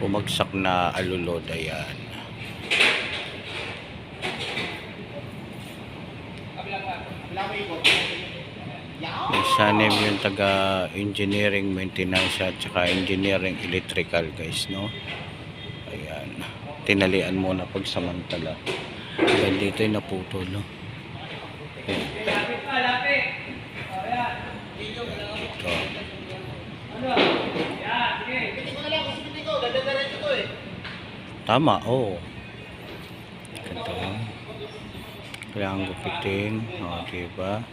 bumagsak na alulod. Ayan. May Sanem yung taga engineering maintenance at saka engineering electrical, guys, no? Ayan, tinalian muna pagsamantala. Ayan, dito yung naputol, no? Ito. Tama, oh. Ito. Kailangan gupitin, o, diba?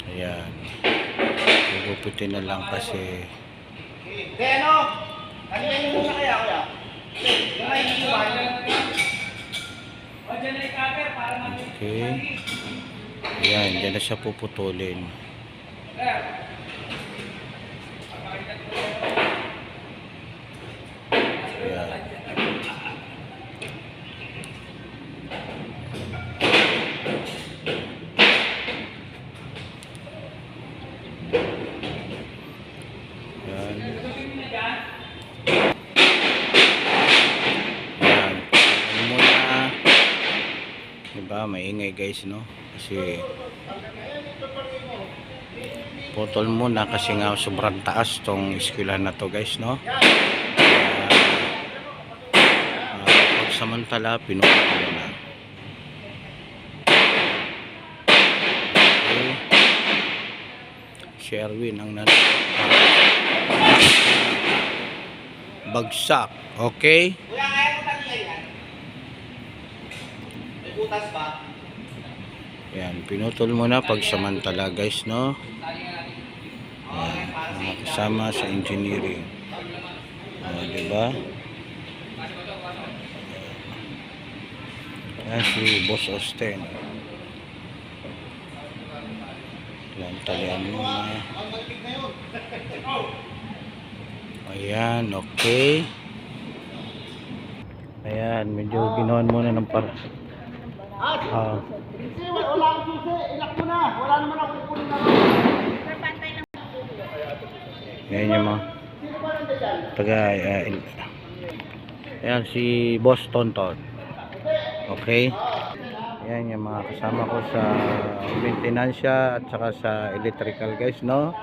Ayan, gugupitin na lang kasi okay. Ayan, dyan na siya puputulin. Ayan. Diba, maingay, guys, no? Kasi putol muna kasi nga sobrang taas tong eskwelahan na to, guys, no? Pagsamantala pinutol muna. Okay. Si Erwin ang bagsak. Okay? Yan, pinutol muna pagsamantala, guys, no? Yan, mga kasama sa engineering. O, diba? Yan si Boss Austin. Yan, talian muna. Ayan, okay. Ayan, medyo ginawan muna ng wala akong susi, ilak mo na. Wala naman ako kukunin na. Ngayon yung mga taga ayan si Boss Tonton. Okay. Ayan yung mga kasama ko sa maintenance at saka sa electrical, guys, no?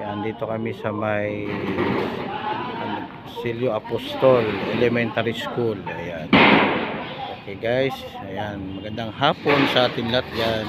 Ayan, dito kami sa may Silio Apostol Elementary School. Ayan. Okay, guys, ayan, magandang hapon sa ating lahat yan.